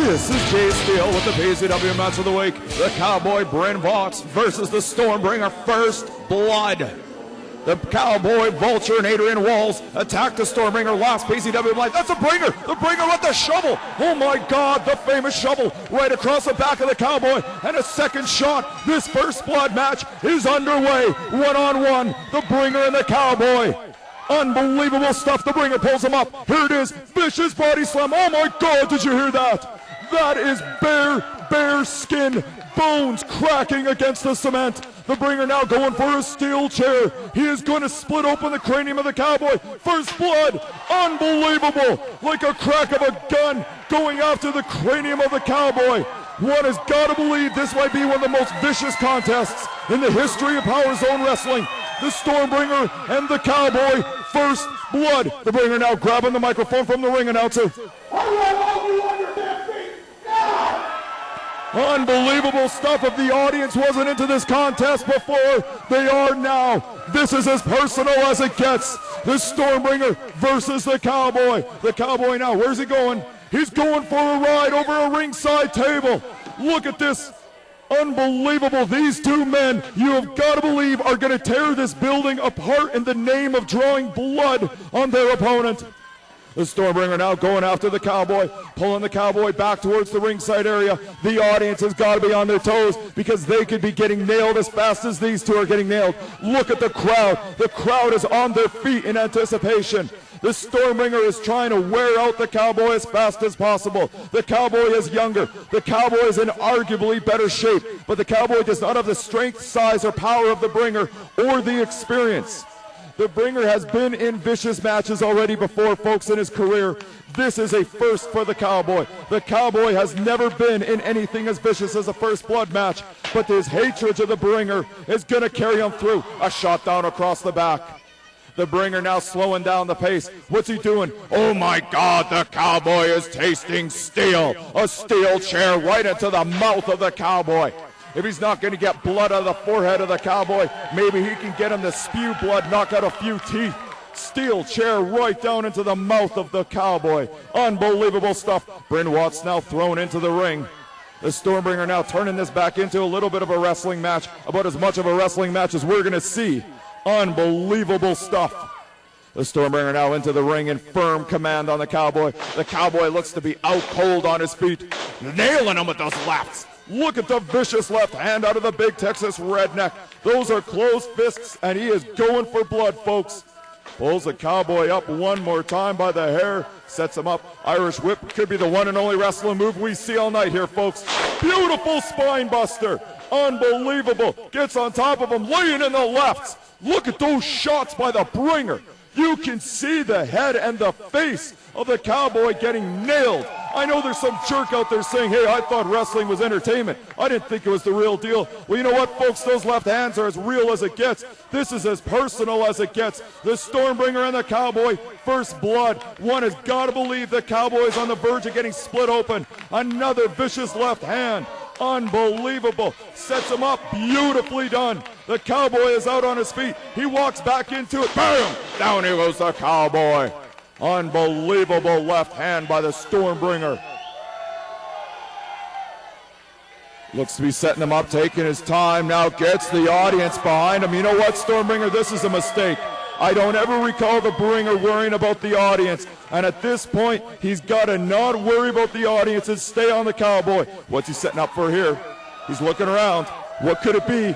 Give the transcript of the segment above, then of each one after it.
This is Jay Steele with the PZW match of the week. The Cowboy Bryn versus the Stormbringer First Blood. The Cowboy, Vulture, and Adrian Walls attacked the Stormbringer last PZW match. That's a bringer. The bringer with the shovel. Oh my God, the famous shovel right across the back of the Cowboy. And a second shot. This First Blood match is underway. One-on-one, the bringer and the Cowboy. Unbelievable stuff. The bringer pulls him up. Here it is. Vicious body slam. Oh my God, did you hear that? That is bare skin, bones cracking against the cement. The bringer now going for a steel chair. He is going to split open the cranium of the Cowboy. First Blood, unbelievable, like a crack of a gun going after the cranium of the Cowboy. One has got to believe this might be one of the most vicious contests in the history of Power Zone Wrestling. The Stormbringer and the Cowboy, First Blood. The bringer now grabbing the microphone from the ring announcer. Unbelievable stuff. If the audience wasn't into this contest before, they are now. This is as personal as it gets. The Stormbringer versus the Cowboy. The Cowboy now, where's he going? He's going for a ride over a ringside table. Look at this. Unbelievable. These two men, you have got to believe, are going to tear this building apart in the name of drawing blood on their opponent. The Stormbringer now going after the Cowboy, pulling the Cowboy back towards the ringside area. The audience has got to be on their toes because they could be getting nailed as fast as these two are getting nailed. Look at the crowd. The crowd is on their feet in anticipation. The Stormbringer is trying to wear out the Cowboy as fast as possible. The Cowboy is younger. The Cowboy is in arguably better shape, but the Cowboy does not have the strength, size, or power of the bringer or the experience. The bringer has been in vicious matches already before, folks, in his career. This is a first for the Cowboy. The Cowboy has never been in anything as vicious as a First Blood match, but his hatred to the bringer is going to carry him through. A shot down across the back. The bringer now slowing down the pace. What's he doing? Oh my God, the Cowboy is tasting steel. A steel chair right into the mouth of the Cowboy. If he's not going to get blood out of the forehead of the Cowboy, maybe he can get him to spew blood, knock out a few teeth. Steel chair right down into the mouth of the Cowboy. Unbelievable stuff. Bryn Watts now thrown into the ring. The Stormbringer now turning this back into a little bit of a wrestling match, about as much of a wrestling match as we're going to see. Unbelievable stuff. The Stormbringer now into the ring in firm command on the Cowboy. The Cowboy looks to be out cold on his feet, nailing him with those lefts. Look at the vicious left hand out of the big Texas redneck. Those are closed fists, and he is going for blood, folks. Pulls the Cowboy up one more time by the hair, sets him up. Irish whip could be the one and only wrestling move we see all night here, folks. Beautiful spine buster. Unbelievable. Gets on top of him, laying in the lefts. Look at those shots by the bringer. You can see the head and the face of the Cowboy getting nailed. I know there's some jerk out there saying, hey, I thought wrestling was entertainment. I didn't think it was the real deal. Well, you know what, folks? Those left hands are as real as it gets. This is as personal as it gets. The Stormbringer and the Cowboy, First Blood. One has got to believe the Cowboy is on the verge of getting split open. Another vicious left hand. Unbelievable. Sets him up. Beautifully done. The Cowboy is out on his feet. He walks back into it. Bam! Down he goes the Cowboy. Unbelievable left hand by the Stormbringer. Looks to be setting him up, taking his time. Now gets the audience behind him. You know what, Stormbringer? This is a mistake. I don't ever recall the bringer worrying about the audience. And at this point, he's got to not worry about the audience and stay on the Cowboy. What's he setting up for here? He's looking around. What could it be?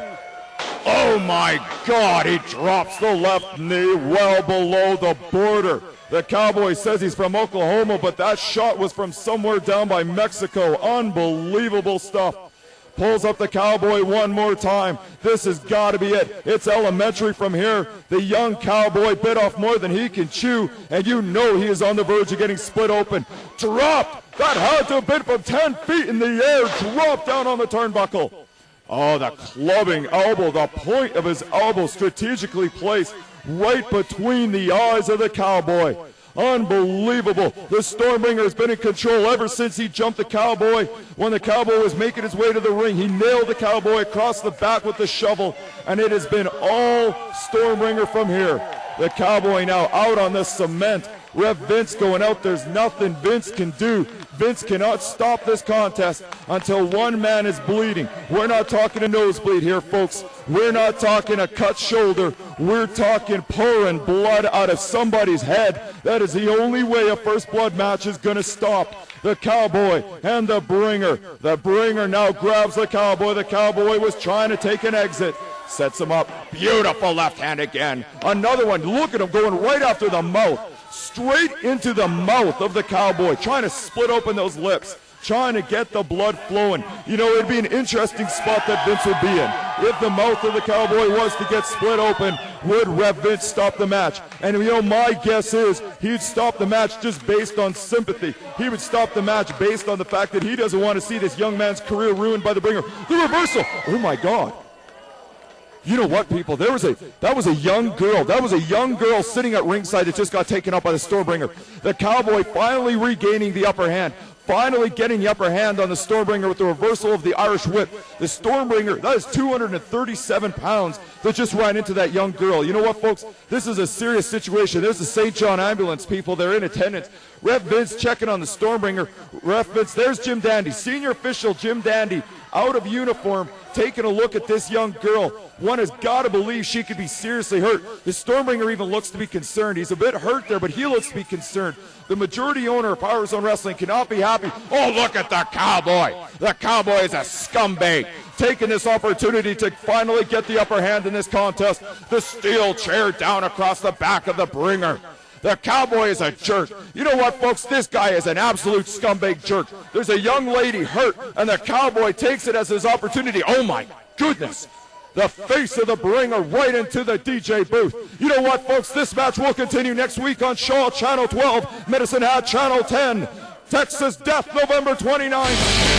Oh my God, he drops the left knee well below the border. The Cowboy says he's from Oklahoma, but that shot was from somewhere down by Mexico. Unbelievable stuff. Pulls up the Cowboy one more time. This has got to be it. It's elementary from here. The young Cowboy bit off more than he can chew, and you know he is on the verge of getting split open. Dropped. That had to have been from 10 feet in the air. Dropped down on the turnbuckle. Oh, the clubbing elbow, the point of his elbow strategically placed right between the eyes of the Cowboy. Unbelievable. The Stormbringer has been in control ever since he jumped the Cowboy. When the Cowboy was making his way to the ring, he nailed the Cowboy across the back with the shovel, and it has been all Stormbringer from here. The Cowboy now out on the cement, Ref Vince going out. There's nothing Vince can do. Vince cannot stop this contest until one man is bleeding. We're not talking a nosebleed here, folks. We're not talking a cut shoulder. We're talking pouring blood out of somebody's head. That is the only way a first blood match is going to stop. The Cowboy and the Bringer. The Bringer now grabs the Cowboy. The Cowboy was trying to take an exit. Sets him up. Beautiful left hand again. Another one. Look at him going right after the mouth. Straight into the mouth of the Cowboy. Trying to split open those lips. Trying to get the blood flowing. You know, it'd be an interesting spot that Vince would be in. If the mouth of the Cowboy was to get split open, would Ref Vince stop the match? And you know, my guess is he'd stop the match just based on sympathy. He would stop the match based on the fact that he doesn't want to see this young man's career ruined by the Bringer. The reversal. Oh my God. You know what, people? That was a young girl. That was a young girl sitting at ringside that just got taken out by the Stormbringer. The Cowboy finally regaining the upper hand. Finally getting the upper hand on the Stormbringer with the reversal of the Irish whip. The Stormbringer, that is 237 pounds that just ran into that young girl. You know what, folks? This is a serious situation. There's the St. John ambulance people. They're in attendance. Ref Vince checking on the Stormbringer. Ref Vince, there's Jim Dandy. Senior official Jim Dandy out of uniform taking a look at this young girl. One has got to believe she could be seriously hurt. The Stormbringer even looks to be concerned. He's a bit hurt there, but he looks to be concerned. The majority owner of Power Zone Wrestling cannot be happy. Oh, look at the Cowboy. The Cowboy is a scumbag. Taking this opportunity to finally get the upper hand in this contest. The steel chair down across the back of the Bringer. The Cowboy is a jerk. You know what, folks? This guy is an absolute scumbag jerk. There's a young lady hurt, and the Cowboy takes it as his opportunity. Oh, my goodness. The face of the Bringer right into the DJ booth. You know what, folks? This match will continue next week on Shaw Channel 12, Medicine Hat Channel 10. Texas Death, November 29th.